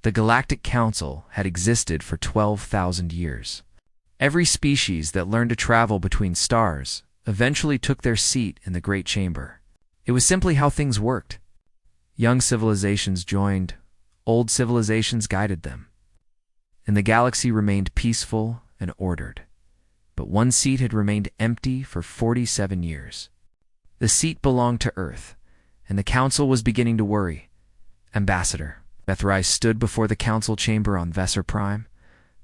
The Galactic Council had existed for 12,000 years. Every species that learned to travel between stars eventually took their seat in the Great Chamber. It was simply how things worked. Young civilizations joined, old civilizations guided them. And the galaxy remained peaceful and ordered. But one seat had remained empty for 47 years. The seat belonged to Earth, and the Council was beginning to worry. Ambassador Vethrai stood before the Council chamber on Vesser Prime.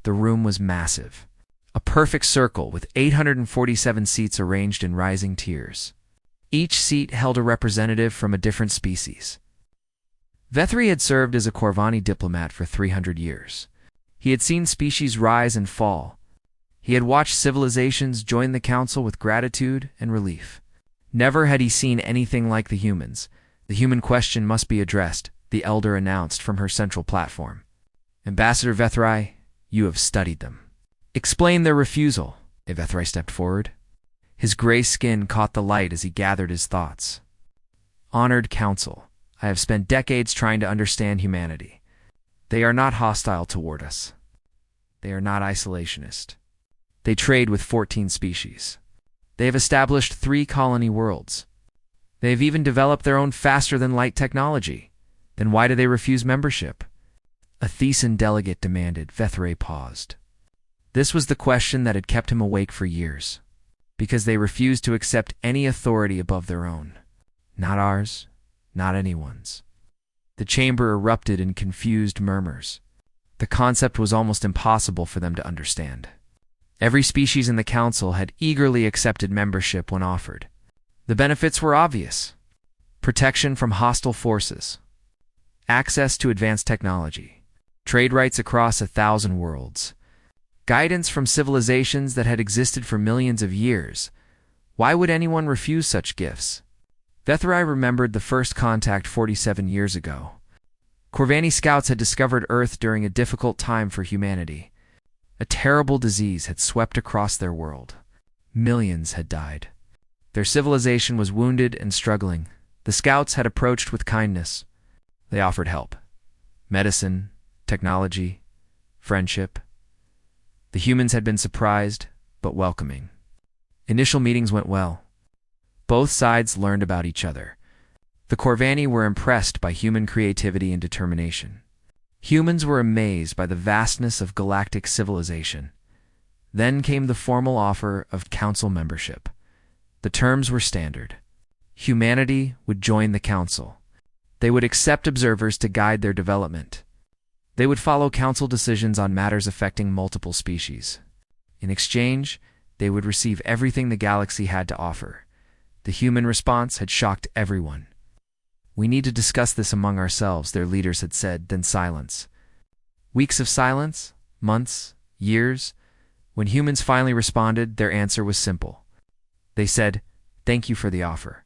The room was massive. A perfect circle with 847 seats arranged in rising tiers. Each seat held a representative from a different species. Vethri had served as a Corvani diplomat for 300 years. He had seen species rise and fall. He had watched civilizations join the Council with gratitude and relief. Never had he seen anything like the humans. The human question must be addressed, the Elder announced from her central platform. Ambassador Vethrai, you have studied them. Explain their refusal. Vethrai stepped forward. His gray skin caught the light as he gathered his thoughts. Honored Council, I have spent decades trying to understand humanity. They are not hostile toward us. They are not isolationist. They trade with 14 species. They have established 3 colony worlds. They have even developed their own faster-than-light technology. Then why do they refuse membership? A Thesan delegate demanded. Vethrai paused. This was the question that had kept him awake for years. Because they refused to accept any authority above their own. Not ours, not anyone's. The chamber erupted in confused murmurs. The concept was almost impossible for them to understand. Every species in the Council had eagerly accepted membership when offered. The benefits were obvious. Protection from hostile forces. Access to advanced technology. Trade rights across 1,000 worlds. Guidance from civilizations that had existed for millions of years. Why would anyone refuse such gifts? Vethrai remembered the first contact 47 years ago. Corvani scouts had discovered Earth during a difficult time for humanity. A terrible disease had swept across their world. Millions had died. Their civilization was wounded and struggling. The scouts had approached with kindness. They offered help. Medicine, technology, friendship. The humans had been surprised, but welcoming. Initial meetings went well. Both sides learned about each other. The Corvani were impressed by human creativity and determination. Humans were amazed by the vastness of galactic civilization. Then came the formal offer of Council membership. The terms were standard. Humanity would join the Council. They would accept observers to guide their development. They would follow Council decisions on matters affecting multiple species. In exchange, they would receive everything the galaxy had to offer. The human response had shocked everyone. We need to discuss this among ourselves, their leaders had said, then silence. Weeks of silence, months, years. When humans finally responded, their answer was simple. They said, thank you for the offer.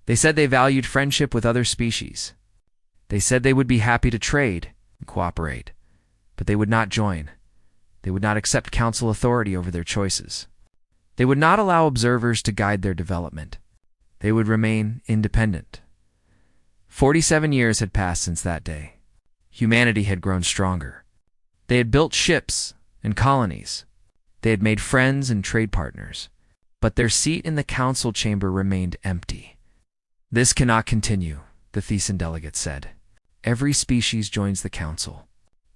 They said they valued friendship with other species. They said they would be happy to trade and cooperate, but they would not join. They would not accept Council authority over their choices. They would not allow observers to guide their development. They would remain independent. 47 years had passed since that day. Humanity had grown stronger. They had built ships and colonies. They had made friends and trade partners. But their seat in the Council chamber remained empty. This cannot continue, the Thesan delegate said. Every species joins the Council.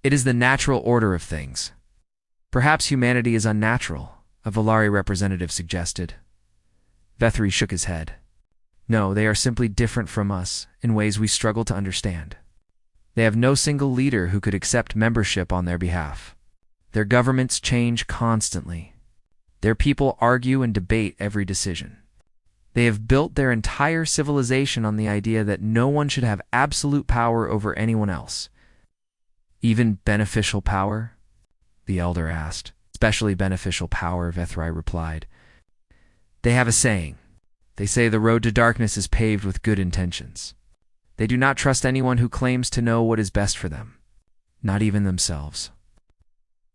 It is the natural order of things. Perhaps humanity is unnatural, a Valari representative suggested. Vethri shook his head. No, they are simply different from us in ways we struggle to understand. They have no single leader who could accept membership on their behalf. Their governments change constantly. Their people argue and debate every decision. They have built their entire civilization on the idea that no one should have absolute power over anyone else. Even beneficial power? The Elder asked. Especially beneficial power, Vethrai replied. They have a saying. They say the road to darkness is paved with good intentions. They do not trust anyone who claims to know what is best for them, not even themselves.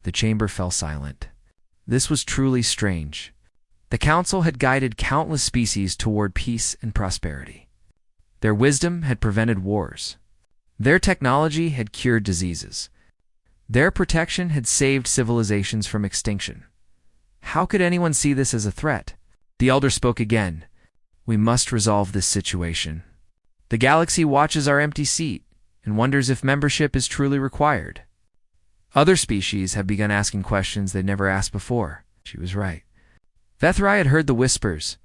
The chamber fell silent. This was truly strange. The Council had guided countless species toward peace and prosperity. Their wisdom had prevented wars. Their technology had cured diseases. Their protection had saved civilizations from extinction. How could anyone see this as a threat? The elder spoke again. We must resolve this situation. The galaxy watches our empty seat and wonders if membership is truly required. Other species have begun asking questions they'd never asked before. She was right. Vethrai had heard the whispers.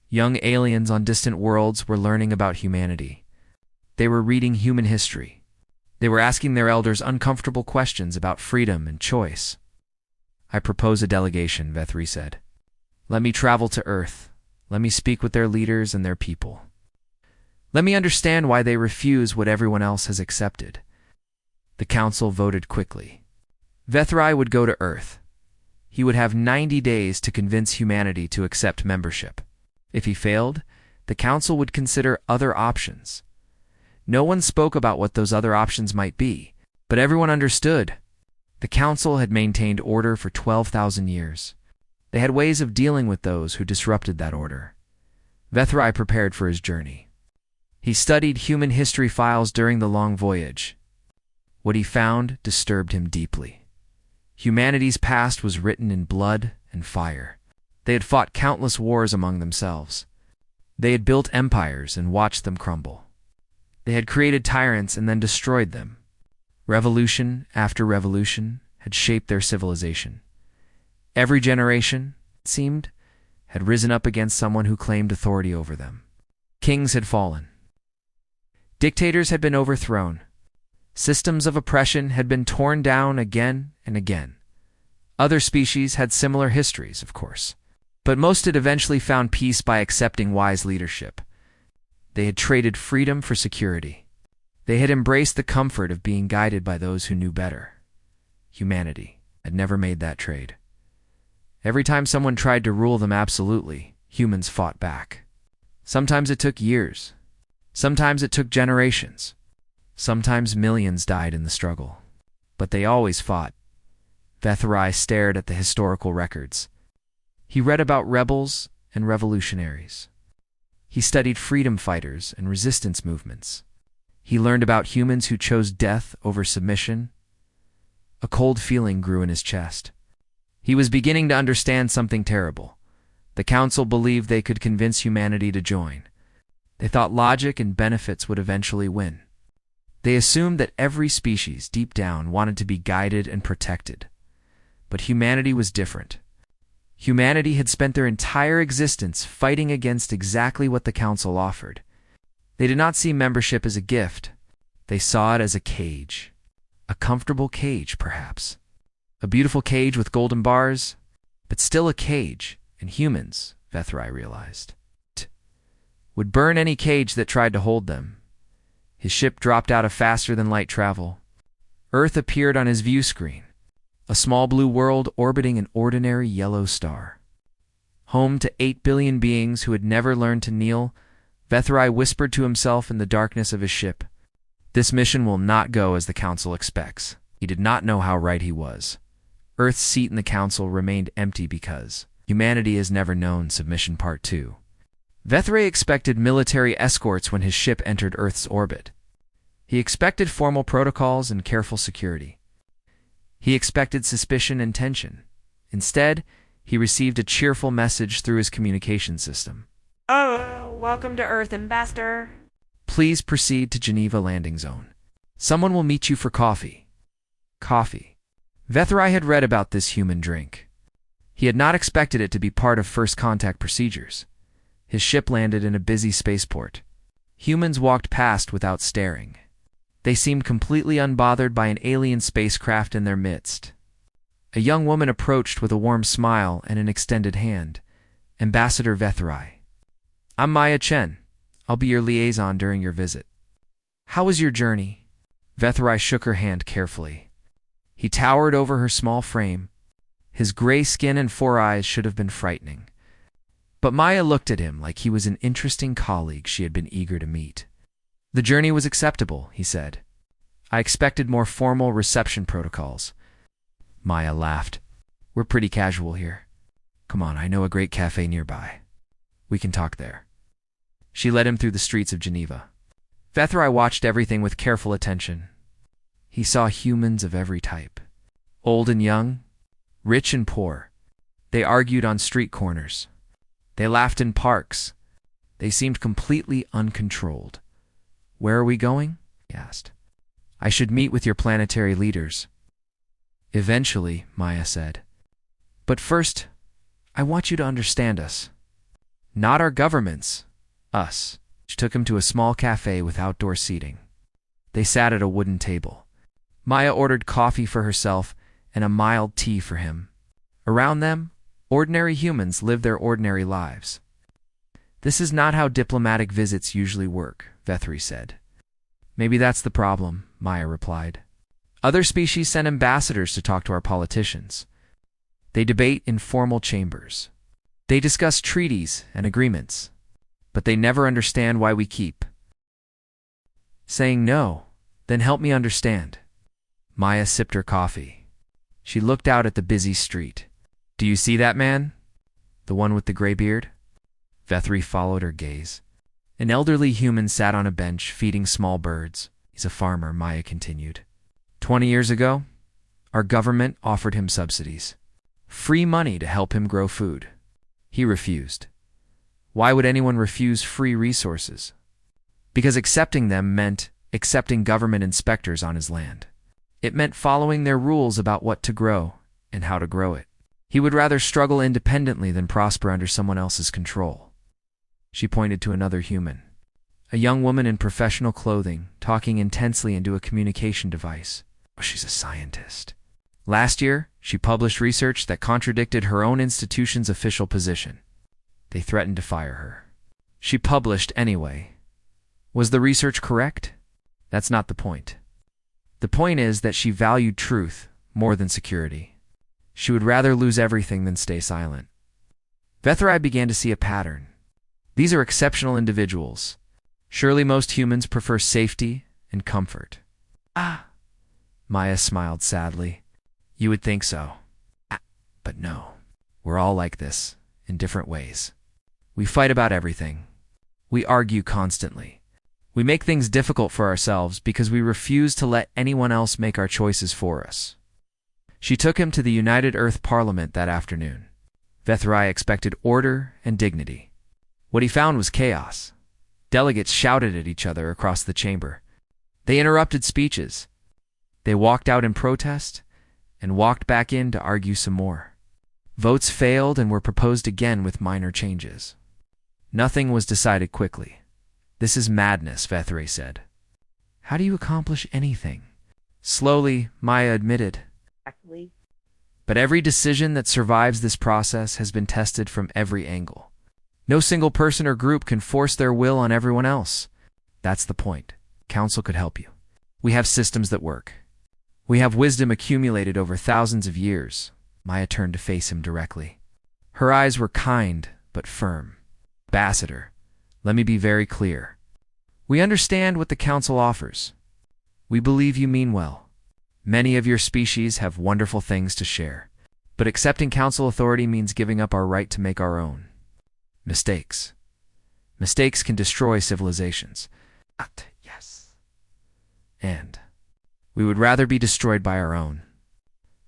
Young aliens on distant worlds were learning about humanity. They were reading human history. They were asking their elders uncomfortable questions about freedom and choice. I propose a delegation, Vethri said. Let me travel to Earth. Let me speak with their leaders and their people. Let me understand why they refuse what everyone else has accepted. The council voted quickly. Vethrai would go to Earth. He would have 90 days to convince humanity to accept membership. If he failed, the council would consider other options. No one spoke about what those other options might be, but everyone understood. The council had maintained order for 12,000 years. They had ways of dealing with those who disrupted that order. Vethrai prepared for his journey. He studied human history files during the long voyage. What he found disturbed him deeply. Humanity's past was written in blood and fire. They had fought countless wars among themselves. They had built empires and watched them crumble. They had created tyrants and then destroyed them. Revolution after revolution had shaped their civilization. Every generation, it seemed, had risen up against someone who claimed authority over them. Kings had fallen. Dictators had been overthrown. Systems of oppression had been torn down again and again. Other species had similar histories, of course. But most had eventually found peace by accepting wise leadership. They had traded freedom for security. They had embraced the comfort of being guided by those who knew better. Humanity had never made that trade. Every time someone tried to rule them absolutely, humans fought back. Sometimes it took years. Sometimes it took generations. Sometimes millions died in the struggle. But they always fought. Vethrai stared at the historical records. He read about rebels and revolutionaries. He studied freedom fighters and resistance movements. He learned about humans who chose death over submission. A cold feeling grew in his chest. He was beginning to understand something terrible. The council believed they could convince humanity to join. They thought logic and benefits would eventually win. They assumed that every species, deep down, wanted to be guided and protected. But humanity was different. Humanity had spent their entire existence fighting against exactly what the council offered. They did not see membership as a gift. They saw it as a cage. A comfortable cage, perhaps. A beautiful cage with golden bars, but still a cage, and humans, Vethrai realized, would burn any cage that tried to hold them. His ship dropped out of faster-than-light travel. Earth appeared on his view screen, a small blue world orbiting an ordinary yellow star. Home to 8 billion beings who had never learned to kneel, Vethrai whispered to himself in the darkness of his ship, "This mission will not go as the council expects." He did not know how right he was. Earth's seat in the council remained empty because humanity has never known submission. Part 2. Vethrai expected military escorts when his ship entered Earth's orbit. He expected formal protocols and careful security. He expected suspicion and tension. Instead, he received a cheerful message through his communication system. "Oh, welcome to Earth, Ambassador. Please proceed to Geneva Landing Zone. Someone will meet you for coffee." Coffee. Vethrai had read about this human drink. He had not expected it to be part of first contact procedures. His ship landed in a busy spaceport. Humans walked past without staring. They seemed completely unbothered by an alien spacecraft in their midst. A young woman approached with a warm smile and an extended hand. "Ambassador Vethrai. I'm Maya Chen. I'll be your liaison during your visit." "How was your journey?" Vethrai shook her hand carefully. He towered over her small frame. His gray skin and 4 eyes should have been frightening. But Maya looked at him like he was an interesting colleague she had been eager to meet. "The journey was acceptable," he said. "I expected more formal reception protocols." Maya laughed. "We're pretty casual here. Come on, I know a great cafe nearby. We can talk there." She led him through the streets of Geneva. Vethrai watched everything with careful attention. He saw humans of every type. Old and young, rich and poor. They argued on street corners. They laughed in parks. They seemed completely uncontrolled. "Where are we going?" he asked. "I should meet with your planetary leaders." "Eventually," Maya said. "But first, I want you to understand us. Not our governments. Us." She took him to a small cafe with outdoor seating. They sat at a wooden table. Maya ordered coffee for herself and a mild tea for him. Around them, ordinary humans lived their ordinary lives. "This is not how diplomatic visits usually work," Vethri said. "Maybe that's the problem," Maya replied. "Other species send ambassadors to talk to our politicians. They debate in formal chambers. They discuss treaties and agreements, but they never understand why we keep saying no. Then help me understand." Maya sipped her coffee. She looked out at the busy street. "Do you see that man? The one with the gray beard?" Vethri followed her gaze. An elderly human sat on a bench feeding small birds. "He's a farmer," Maya continued. 20 years ago, our government offered him subsidies. Free money to help him grow food. He refused. Why would anyone refuse free resources? Because accepting them meant accepting government inspectors on his land. It meant following their rules about what to grow and how to grow it. He would rather struggle independently than prosper under someone else's control. She pointed to another human, a young woman in professional clothing, talking intensely into a communication device. Oh, she's a scientist. Last year, she published research that contradicted her own institution's official position. They threatened to fire her. She published anyway. Was the research correct? That's not the point. The point is that she valued truth more than security. She would rather lose everything than stay silent. Vethri began to see a pattern. These are exceptional individuals. Surely most humans prefer safety and comfort. "Ah," Maya smiled sadly. "You would think so. But no. We're all like this, in different ways. We fight about everything. We argue constantly. We make things difficult for ourselves because we refuse to let anyone else make our choices for us." She took him to the United Earth Parliament that afternoon. Vethri expected order and dignity. What he found was chaos. Delegates shouted at each other across the chamber. They interrupted speeches. They walked out in protest and walked back in to argue some more. Votes failed and were proposed again with minor changes. Nothing was decided quickly. "This is madness," Vethri said. "How do you accomplish anything?" Slowly, Maya admitted. Exactly. "But every decision that survives this process has been tested from every angle. No single person or group can force their will on everyone else. That's the point. Council could help you. We have systems that work. We have wisdom accumulated over thousands of years." Maya turned to face him directly. Her eyes were kind but firm. "Ambassador, let me be very clear. We understand what the Council offers. We believe you mean well. Many of your species have wonderful things to share. But accepting Council authority means giving up our right to make our own. Mistakes. Mistakes can destroy civilizations. Yes. And we would rather be destroyed by our own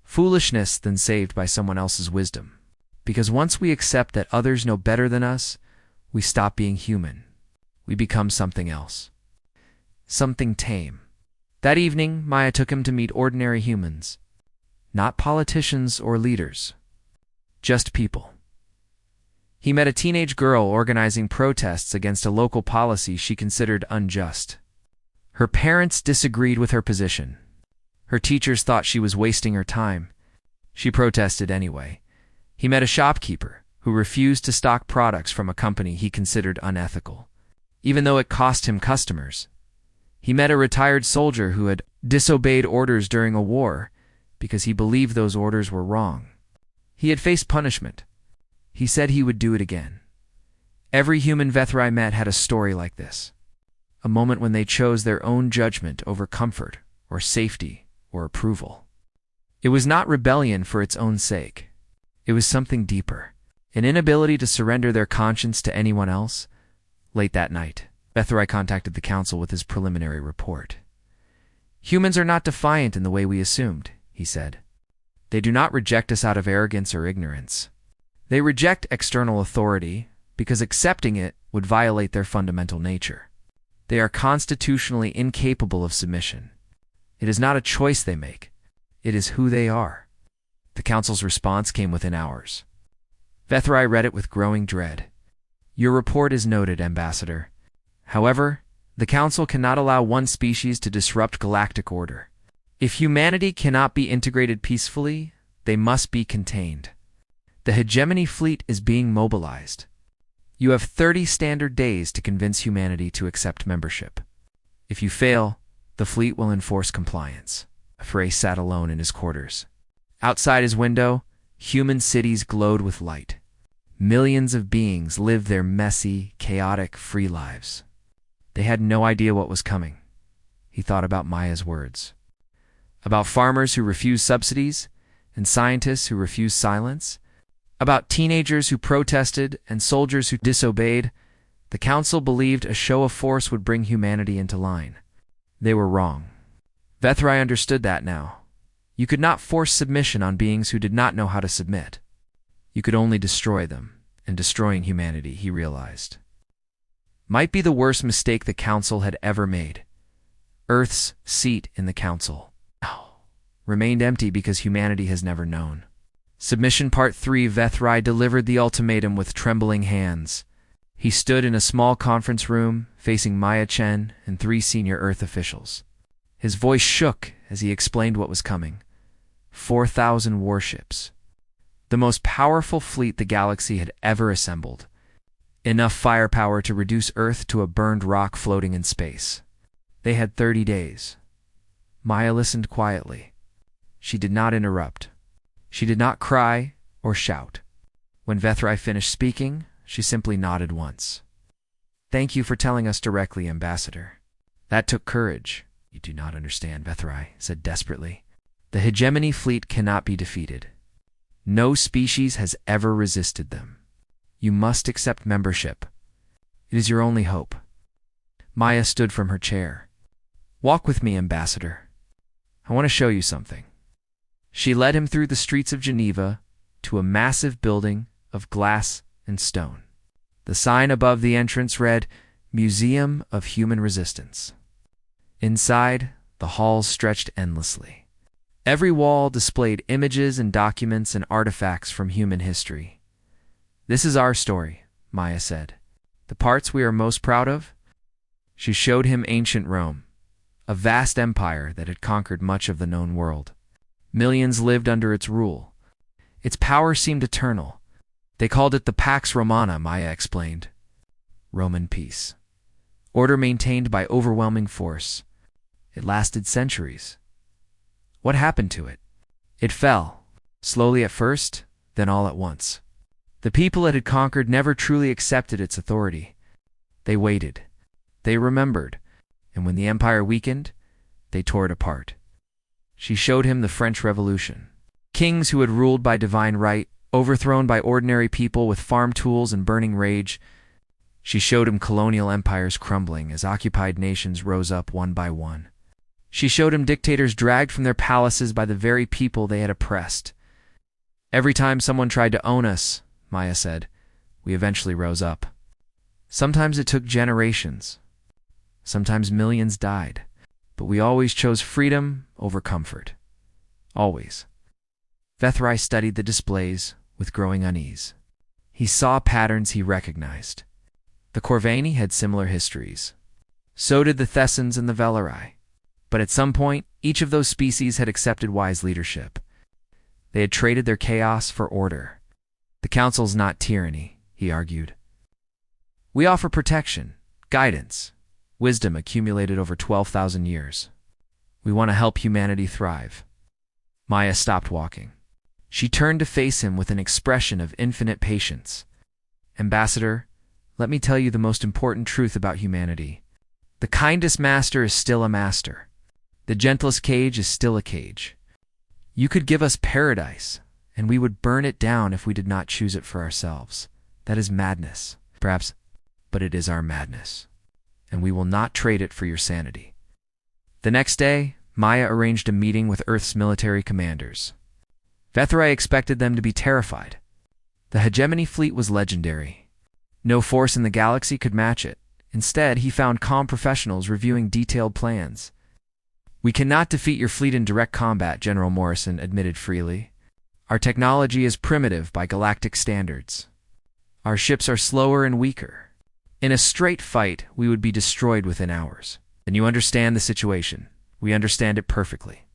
foolishness than saved by someone else's wisdom. Because once we accept that others know better than us, we stop being human. We become something else. Something tame." That evening, Maya took him to meet ordinary humans. Not politicians or leaders. Just people. He met a teenage girl organizing protests against a local policy she considered unjust. Her parents disagreed with her position. Her teachers thought she was wasting her time. She protested anyway. He met a shopkeeper who refused to stock products from a company he considered unethical, even though it cost him customers. He met a retired soldier who had disobeyed orders during a war because he believed those orders were wrong. He had faced punishment. He said he would do it again. Every human Vethri met had a story like this. A moment when they chose their own judgment over comfort or safety or approval. It was not rebellion for its own sake. It was something deeper. An inability to surrender their conscience to anyone else. Late that night, Vethri contacted the council with his preliminary report. Humans are not defiant in the way we assumed, he said. They do not reject us out of arrogance or ignorance. They reject external authority because accepting it would violate their fundamental nature. They are constitutionally incapable of submission. It is not a choice they make. It is who they are. The council's response came within hours. Vethrai read it with growing dread. Your report is noted, Ambassador. However, the council cannot allow one species to disrupt galactic order. If humanity cannot be integrated peacefully, they must be contained. The hegemony fleet is being mobilized. You have 30 standard days to convince humanity to accept membership. If you fail, the fleet will enforce compliance. Frey sat alone in his quarters. Outside his window, human cities glowed with light. Millions of beings lived their messy, chaotic, free lives. They had no idea what was coming. He thought about Maya's words. About farmers who refused subsidies and scientists who refused silence. About teenagers who protested and soldiers who disobeyed. The council believed a show of force would bring humanity into line. They were wrong. Vethrai understood that now. You could not force submission on beings who did not know how to submit. You could only destroy them, and destroying humanity, he realized, might be the worst mistake the council had ever made. Earth's seat in the council remained empty because humanity has never known. Submission Part 3. Vethrai delivered the ultimatum with trembling hands. He stood in a small conference room, facing Maya Chen and 3 senior Earth officials. His voice shook as he explained what was coming. 4,000 warships. The most powerful fleet the galaxy had ever assembled. Enough firepower to reduce Earth to a burned rock floating in space. They had 30 days. Maya listened quietly. She did not interrupt. She did not cry or shout. When Vethrai finished speaking, she simply nodded once. Thank you for telling us directly, Ambassador. That took courage. You do not understand, Vethrai said desperately. The hegemony fleet cannot be defeated. No species has ever resisted them. You must accept membership. It is your only hope. Maya stood from her chair. Walk with me, Ambassador. I want to show you something. She led him through the streets of Geneva to a massive building of glass and stone. The sign above the entrance read, Museum of Human Resistance. Inside, the halls stretched endlessly. Every wall displayed images and documents and artifacts from human history. This is our story, Maya said. The parts we are most proud of? She showed him ancient Rome, a vast empire that had conquered much of the known world. Millions lived under its rule. Its power seemed eternal. They called it the Pax Romana, Maya explained. Roman peace. Order maintained by overwhelming force. It lasted centuries. What happened to it? It fell, slowly at first, then all at once. The people it had conquered never truly accepted its authority. They waited. They remembered. And when the empire weakened, they tore it apart. She showed him the French Revolution. Kings who had ruled by divine right, overthrown by ordinary people with farm tools and burning rage. She showed him colonial empires crumbling as occupied nations rose up one by one. She showed him dictators dragged from their palaces by the very people they had oppressed. Every time someone tried to own us, Maya said, we eventually rose up. Sometimes it took generations. Sometimes millions died. But we always chose freedom over comfort. Always. Vethrai studied the displays with growing unease. He saw patterns he recognized. The Corvani had similar histories. So did the Thessans and the Velarai. But at some point, each of those species had accepted wise leadership. They had traded their chaos for order. The Council's not tyranny, he argued. We offer protection, guidance, wisdom accumulated over 12,000 years. We want to help humanity thrive. Maya stopped walking. She turned to face him with an expression of infinite patience. Ambassador, let me tell you the most important truth about humanity. The kindest master is still a master. The gentlest cage is still a cage. You could give us paradise, and we would burn it down if we did not choose it for ourselves. That is madness, perhaps, but it is our madness, and we will not trade it for your sanity. The next day, Maya arranged a meeting with Earth's military commanders. Vethrai expected them to be terrified. The hegemony fleet was legendary. No force in the galaxy could match it. Instead, he found calm professionals reviewing detailed plans. "We cannot defeat your fleet in direct combat," General Morrison admitted freely. "Our technology is primitive by galactic standards. Our ships are slower and weaker. In a straight fight, we would be destroyed within hours. And you understand the situation. We understand it perfectly."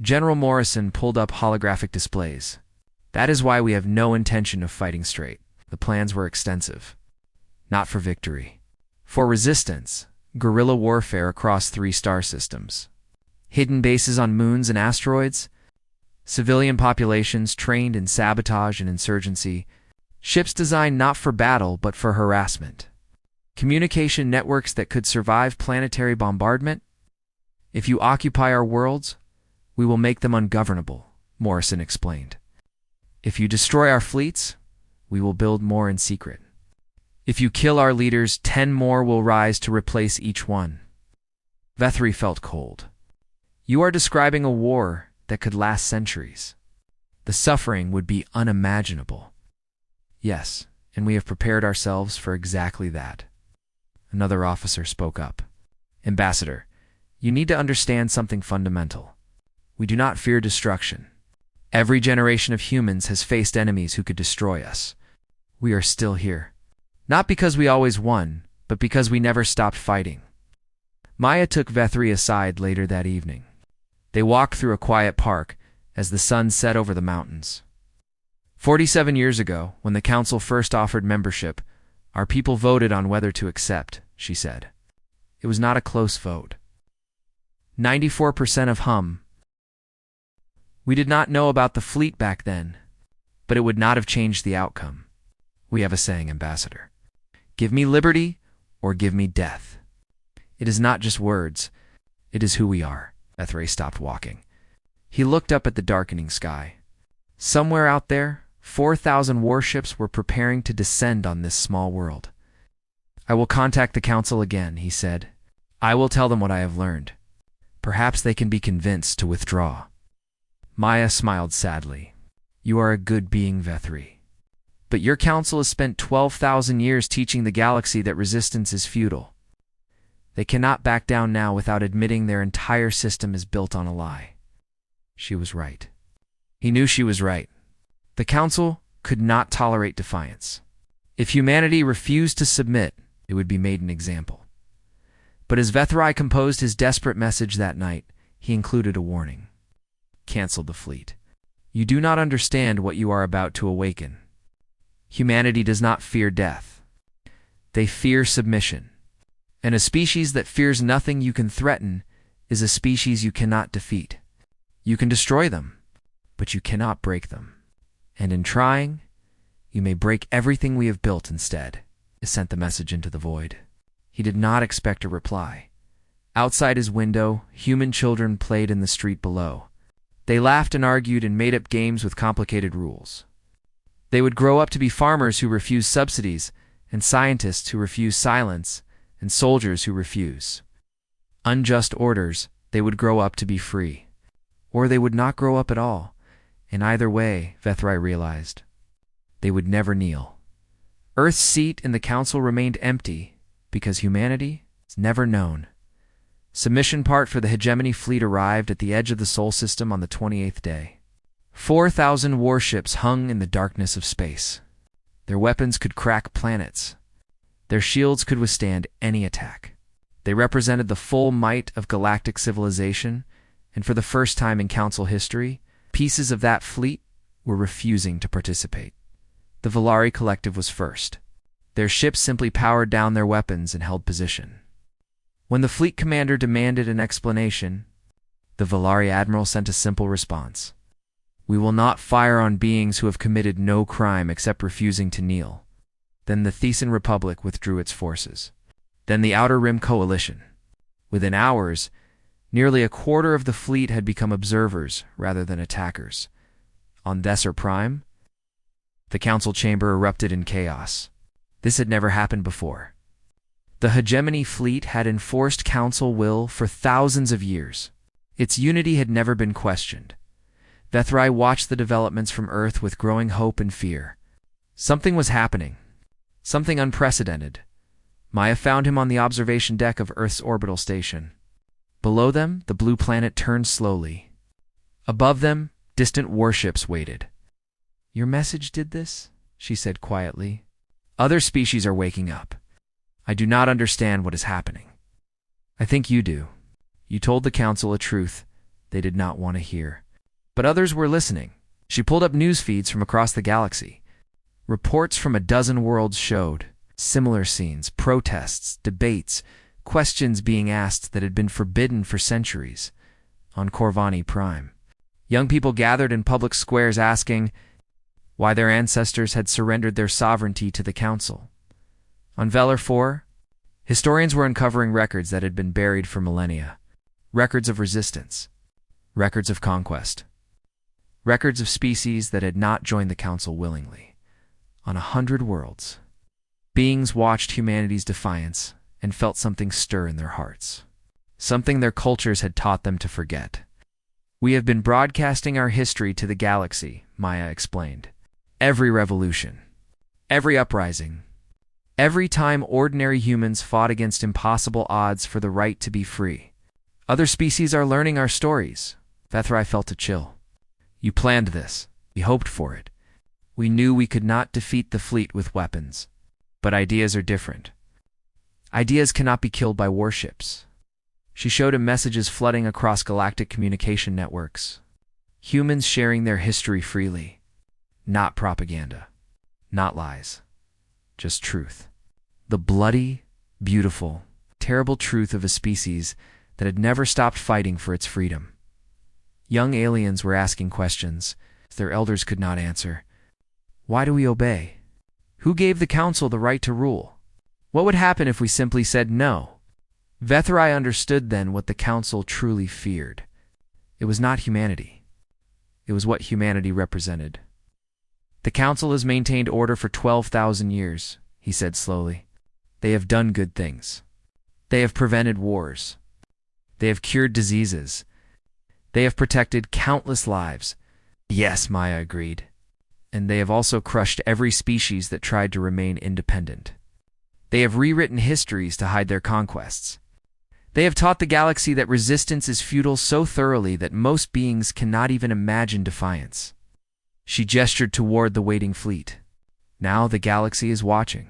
General Morrison pulled up holographic displays. "That is why we have no intention of fighting straight." The plans were extensive. Not for victory. For resistance, guerrilla warfare across 3 star systems. Hidden bases on moons and asteroids. Civilian populations trained in sabotage and insurgency. Ships designed not for battle but for harassment. Communication networks that could survive planetary bombardment. "If you occupy our worlds, we will make them ungovernable," Morrison explained. "If you destroy our fleets, we will build more in secret. If you kill our leaders, 10 more will rise to replace each one." Vethri felt cold. "You are describing a war that could last centuries. The suffering would be unimaginable." "Yes, and we have prepared ourselves for exactly that." Another officer spoke up. "Ambassador, you need to understand something fundamental. We do not fear destruction. Every generation of humans has faced enemies who could destroy us. We are still here. Not because we always won, but because we never stopped fighting." Maya took Vethri aside later that evening. They walked through a quiet park as the sun set over the mountains. 47 years ago, when the council first offered membership, our people voted on whether to accept, she said. It was not a close vote. 94% of hum. We did not know about the fleet back then, but it would not have changed the outcome. We have a saying, Ambassador. Give me liberty or give me death. It is not just words. It is who we are. Vethray stopped walking. He looked up at the darkening sky. Somewhere out there, 4,000 warships were preparing to descend on this small world. "I will contact the council again," he said. "I will tell them what I have learned. Perhaps they can be convinced to withdraw." Maya smiled sadly. "You are a good being, Vethri. But your council has spent 12,000 years teaching the galaxy that resistance is futile. They cannot back down now without admitting their entire system is built on a lie." She was right. He knew she was right. The council could not tolerate defiance. If humanity refused to submit, it would be made an example. But as Vethrai composed his desperate message that night, he included a warning. "Cancel the fleet. You do not understand what you are about to awaken. Humanity does not fear death. They fear submission. And a species that fears nothing you can threaten is a species you cannot defeat. You can destroy them, but you cannot break them. And in trying, you may break everything we have built instead." He sent the message into the void. He did not expect a reply. Outside his window, human children played in the street below. They laughed and argued and made up games with complicated rules. They would grow up to be farmers who refuse subsidies, and scientists who refuse silence, and soldiers who refuse unjust orders. They would grow up to be free. Or they would not grow up at all. In either way, Vethrai realized, they would never kneel. Earth's seat in the council remained empty because humanity is never known. Submission part for the hegemony fleet arrived at the edge of the Sol system on the 28th day. 4,000 warships hung in the darkness of space. Their weapons could crack planets. Their shields could withstand any attack. They represented the full might of galactic civilization, and for the first time in council history, pieces of that fleet were refusing to participate. The Volari Collective was first. Their ships simply powered down their weapons and held position. When the fleet commander demanded an explanation, the Volari admiral sent a simple response. "We will not fire on beings who have committed no crime except refusing to kneel." Then the Thesan Republic withdrew its forces. Then the Outer Rim Coalition. Within hours, nearly a quarter of the fleet had become observers rather than attackers. On Desser Prime, the council chamber erupted in chaos. This had never happened before. The hegemony fleet had enforced council will for thousands of years. Its unity had never been questioned. Vethrai watched the developments from Earth with growing hope and fear. Something was happening. Something unprecedented. Maya found him on the observation deck of Earth's orbital station. Below them, the blue planet turned slowly. Above them, distant warships waited. "Your message did this?" she said quietly. "Other species are waking up. I do not understand what is happening." "I think you do. You told the council a truth they did not want to hear. But others were listening." She pulled up news feeds from across the galaxy. Reports from a dozen worlds showed similar scenes, protests, debates, questions being asked that had been forbidden for centuries. On Corvani Prime, young people gathered in public squares asking why their ancestors had surrendered their sovereignty to the council. On Velar 4, historians were uncovering records that had been buried for millennia. Records of resistance. Records of conquest. Records of species that had not joined the council willingly. On 100 worlds, beings watched humanity's defiance and felt something stir in their hearts. Something their cultures had taught them to forget. "We have been broadcasting our history to the galaxy," Maya explained. "Every revolution, every uprising, every time ordinary humans fought against impossible odds for the right to be free. Other species are learning our stories." Vethrai felt a chill. "You planned this. We hoped for it. We knew we could not defeat the fleet with weapons. But ideas are different. Ideas cannot be killed by warships." She showed him messages flooding across galactic communication networks. Humans sharing their history freely. Not propaganda. Not lies. Just truth. The bloody, beautiful, terrible truth of a species that had never stopped fighting for its freedom. Young aliens were asking questions their elders could not answer. Why do we obey? Who gave the council the right to rule? What would happen if we simply said no? Vethrai understood then what the council truly feared. It was not humanity. It was what humanity represented. "The council has maintained order for 12,000 years, he said slowly. "They have done good things. They have prevented wars. They have cured diseases. They have protected countless lives." "Yes," Maya agreed. "And they have also crushed every species that tried to remain independent. They have rewritten histories to hide their conquests. They have taught the galaxy that resistance is futile so thoroughly that most beings cannot even imagine defiance." She gestured toward the waiting fleet. "Now the galaxy is watching.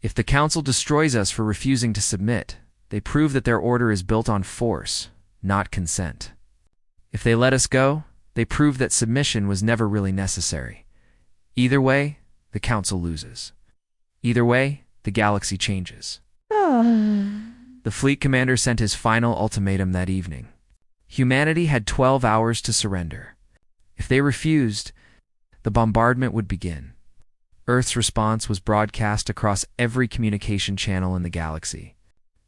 If the council destroys us for refusing to submit, they prove that their order is built on force, not consent. If they let us go, they prove that submission was never really necessary. Either way, the council loses. Either way, the galaxy changes." The fleet commander sent his final ultimatum that evening. Humanity had 12 hours to surrender. If they refused, the bombardment would begin. Earth's response was broadcast across every communication channel in the galaxy.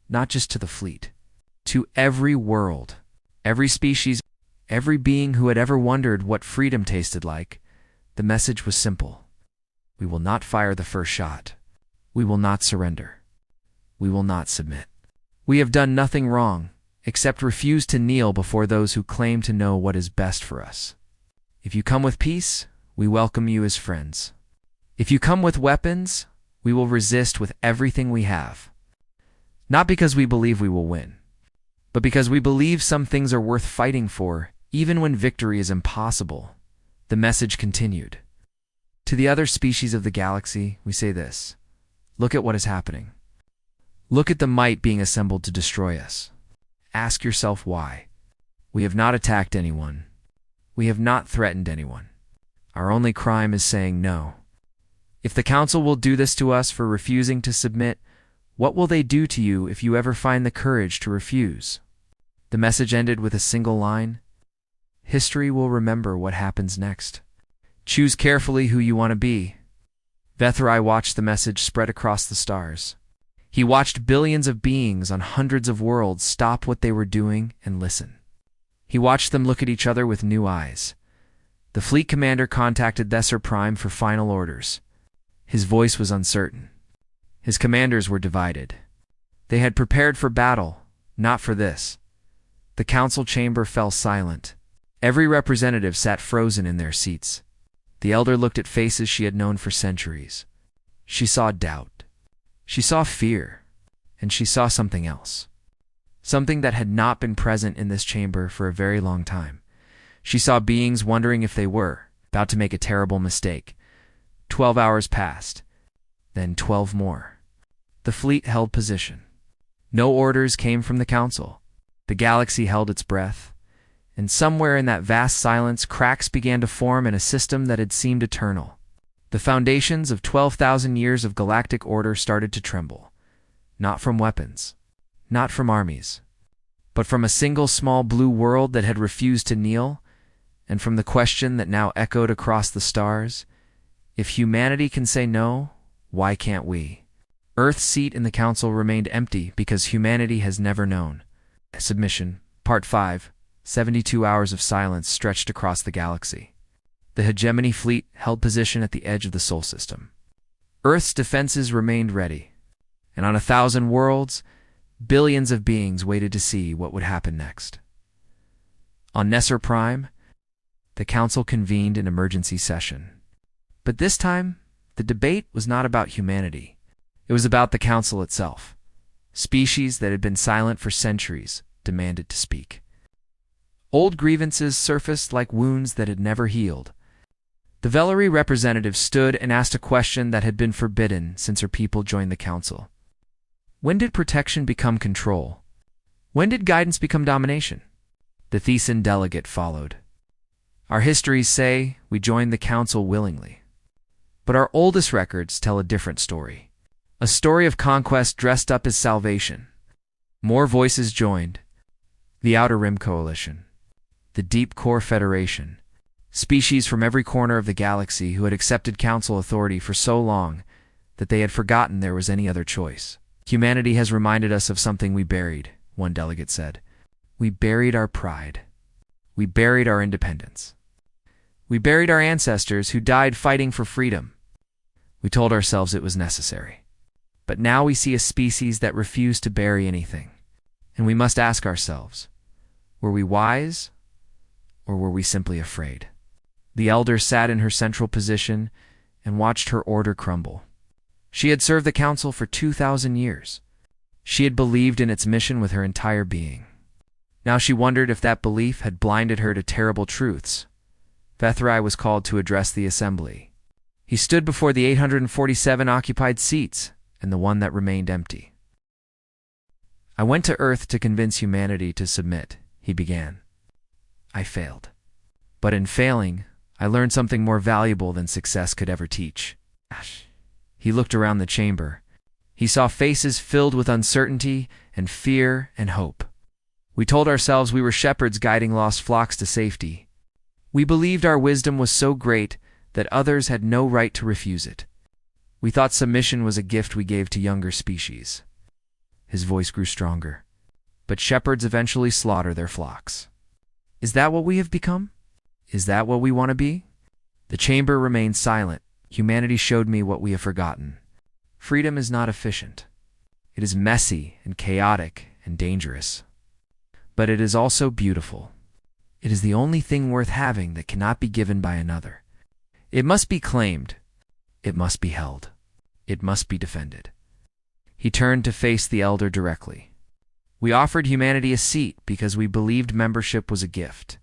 Not just to the fleet. To every world, every species, every being who had ever wondered what freedom tasted like, the message was simple. We will not fire the first shot. We will not surrender. We will not submit. We have done nothing wrong, except refuse to kneel before those who claim to know what is best for us. If you come with peace, we welcome you as friends. If you come with weapons, we will resist with everything we have. Not because we believe we will win, but because we believe some things are worth fighting for, even when victory is impossible." The message continued. "To the other species of the galaxy, we say this. Look at what is happening. Look at the might being assembled to destroy us. Ask yourself why. We have not attacked anyone. We have not threatened anyone. Our only crime is saying no. If the council will do this to us for refusing to submit, what will they do to you if you ever find the courage to refuse?" The message ended with a single line. "History will remember what happens next. Choose carefully who you want to be." Vethrai watched the message spread across the stars. He watched billions of beings on hundreds of worlds stop what they were doing and listen. He watched them look at each other with new eyes. The fleet commander contacted Thesser Prime for final orders. His voice was uncertain. His commanders were divided. They had prepared for battle, not for this. The council chamber fell silent. Every representative sat frozen in their seats. The elder looked at faces she had known for centuries. She saw doubt. She saw fear. And she saw something else. Something that had not been present in this chamber for a very long time. She saw beings wondering if they were about to make a terrible mistake. 12 hours passed. Then 12 more. The fleet held position. No orders came from the council. The galaxy held its breath. And somewhere in that vast silence, cracks began to form in a system that had seemed eternal. The foundations of 12,000 years of galactic order started to tremble. Not from weapons. Not from armies. But from a single small blue world that had refused to kneel, and from the question that now echoed across the stars, if humanity can say no, why can't we? Earth's seat in the council remained empty because humanity has never known. Submission, Part 5, 72 hours of silence stretched across the galaxy. The hegemony fleet held position at the edge of the Sol system. Earth's defenses remained ready, and on 1,000 worlds, billions of beings waited to see what would happen next. On Nesser Prime, the council convened an emergency session. But this time, the debate was not about humanity. It was about the council itself. Species that had been silent for centuries demanded to speak. Old grievances surfaced like wounds that had never healed. The Vellery representative stood and asked a question that had been forbidden since her people joined the council. When did protection become control? When did guidance become domination? The Thesan delegate followed. Our histories say we joined the council willingly. But our oldest records tell a different story. A story of conquest dressed up as salvation. More voices joined. The Outer Rim Coalition. The Deep Core Federation. Species from every corner of the galaxy who had accepted council authority for so long that they had forgotten there was any other choice. Humanity has reminded us of something we buried, one delegate said. We buried our pride. We buried our independence. We buried our ancestors who died fighting for freedom. We told ourselves it was necessary. But now we see a species that refused to bury anything. And we must ask ourselves, were we wise or were we simply afraid? The elder sat in her central position and watched her order crumble. She had served the council for 2,000 years. She had believed in its mission with her entire being. Now she wondered if that belief had blinded her to terrible truths. Vethrai was called to address the assembly. He stood before the 847 occupied seats and the one that remained empty. I went to Earth to convince humanity to submit, he began. I failed. But in failing, I learned something more valuable than success could ever teach. He looked around the chamber. He saw faces filled with uncertainty and fear and hope. We told ourselves we were shepherds guiding lost flocks to safety. We believed our wisdom was so great that others had no right to refuse it. We thought submission was a gift we gave to younger species. His voice grew stronger. But shepherds eventually slaughter their flocks. Is that what we have become? Is that what we want to be? The chamber remained silent. Humanity showed me what we have forgotten. Freedom is not efficient. It is messy and chaotic and dangerous. But it is also beautiful. It is the only thing worth having that cannot be given by another. It must be claimed. It must be held. It must be defended. He turned to face the elder directly. We offered humanity a seat because we believed membership was a gift.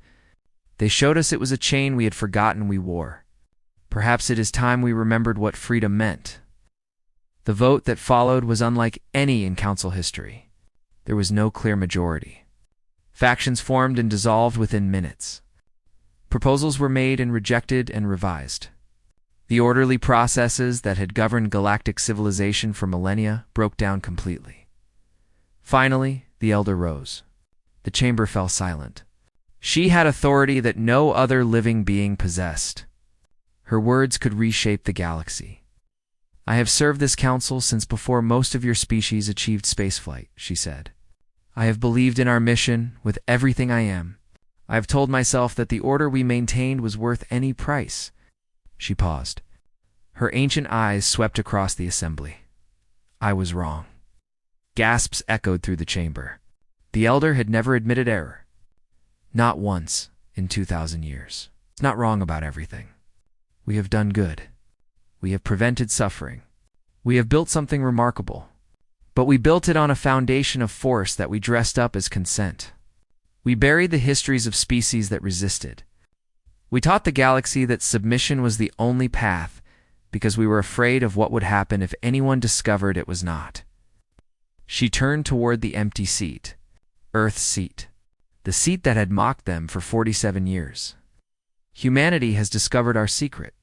They showed us it was a chain we had forgotten we wore. Perhaps it is time we remembered what freedom meant. The vote that followed was unlike any in council history. There was no clear majority. Factions formed and dissolved within minutes. Proposals were made and rejected and revised. The orderly processes that had governed galactic civilization for millennia broke down completely. Finally, the elder rose. The chamber fell silent. She had authority that no other living being possessed. Her words could reshape the galaxy. I have served this council since before most of your species achieved spaceflight, she said. I have believed in our mission with everything I am. I have told myself that the order we maintained was worth any price. She paused. Her ancient eyes swept across the assembly. I was wrong. Gasps echoed through the chamber. The elder had never admitted error. Not once in 2,000 years. It's not wrong about everything. We have done good. We have prevented suffering. We have built something remarkable. But we built it on a foundation of force that we dressed up as consent. We buried the histories of species that resisted. We taught the galaxy that submission was the only path because we were afraid of what would happen if anyone discovered it was not. She turned toward the empty seat, Earth's seat, the seat that had mocked them for 47 years. Humanity has discovered our secret.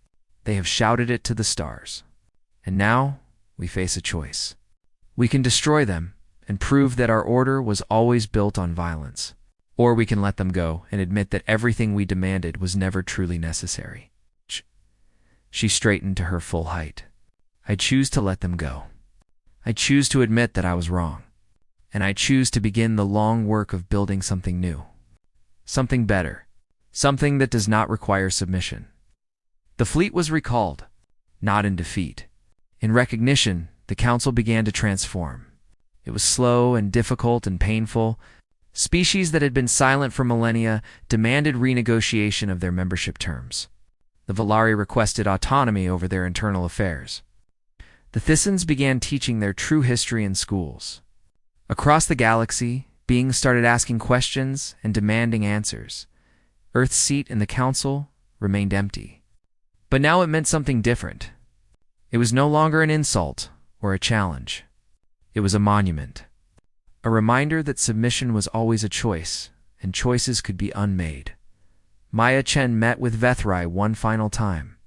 They have shouted it to the stars. And now we face a choice. We can destroy them and prove that our order was always built on violence. Or we can let them go and admit that everything we demanded was never truly necessary. She straightened to her full height. I choose to let them go. I choose to admit that I was wrong. And I choose to begin the long work of building something new. Something better. Something that does not require submission. The fleet was recalled, not in defeat. In recognition, the council began to transform. It was slow and difficult and painful. Species that had been silent for millennia demanded renegotiation of their membership terms. The Valari requested autonomy over their internal affairs. The Thissans began teaching their true history in schools. Across the galaxy, beings started asking questions and demanding answers. Earth's seat in the council remained empty. But now it meant something different. It was no longer an insult or a challenge. It was a monument. A reminder that submission was always a choice, and choices could be unmade. Maya Chen met with Vethrai one final time.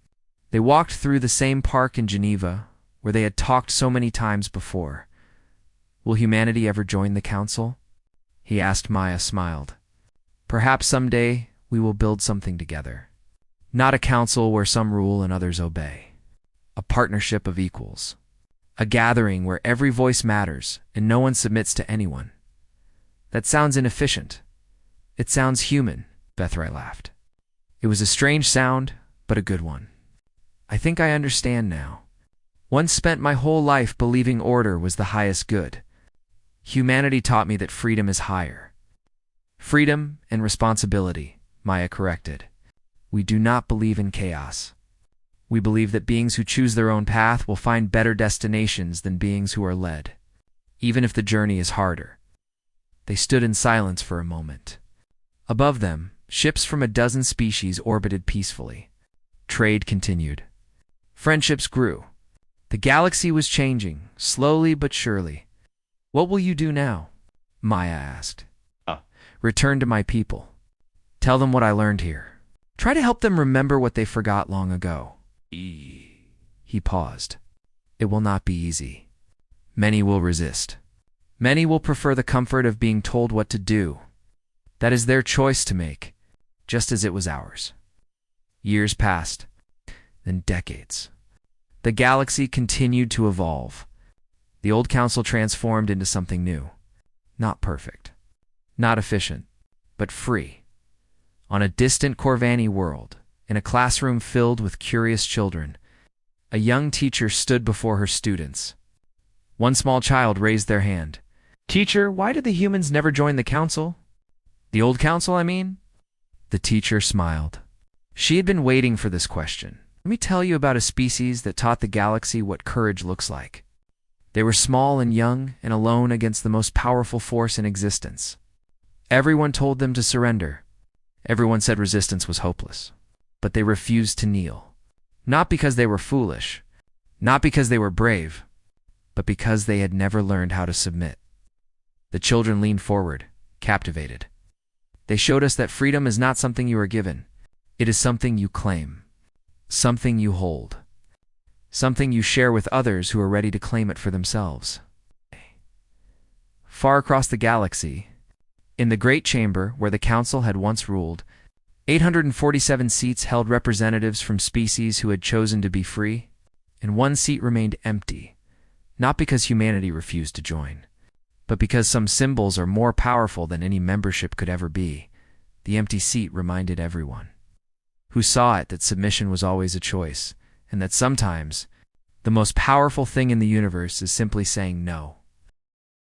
They walked through the same park in Geneva, where they had talked so many times before. Will humanity ever join the council? He asked. Maya smiled. Perhaps someday we will build something together. Not a council where some rule and others obey. A partnership of equals. A gathering where every voice matters and no one submits to anyone. That sounds inefficient. It sounds human, Vethrai laughed. It was a strange sound, but a good one. I think I understand now. Once spent my whole life believing order was the highest good. Humanity taught me that freedom is higher. Freedom and responsibility, Maya corrected. We do not believe in chaos. We believe that beings who choose their own path will find better destinations than beings who are led, even if the journey is harder. They stood in silence for a moment. Above them, ships from a dozen species orbited peacefully. Trade continued. Friendships grew. The galaxy was changing, slowly but surely. What will you do now? Maya asked. Return to my people. Tell them what I learned here. Try to help them remember what they forgot long ago. He paused. It will not be easy. Many will resist. Many will prefer the comfort of being told what to do. That is their choice to make, just as it was ours. Years passed, then decades. The galaxy continued to evolve. The old council transformed into something new. Not perfect. Not efficient, but free. On a distant Corvani world, in a classroom filled with curious children, a young teacher stood before her students. One small child raised their hand. Teacher, why did the humans never join the council? The old council, I mean? The teacher smiled. She had been waiting for this question. Let me tell you about a species that taught the galaxy what courage looks like. They were small and young and alone against the most powerful force in existence. Everyone told them to surrender. Everyone said resistance was hopeless. But they refused to kneel. Not because they were foolish, not because they were brave, but because they had never learned how to submit. The children leaned forward, captivated. They showed us that freedom is not something you are given. It is something you claim, something you hold, something you share with others who are ready to claim it for themselves. Far across the galaxy, in the great chamber where the council had once ruled, 847 seats held representatives from species who had chosen to be free, and one seat remained empty, not because humanity refused to join, but because some symbols are more powerful than any membership could ever be. The empty seat reminded everyone who saw it that submission was always a choice, and that sometimes the most powerful thing in the universe is simply saying no.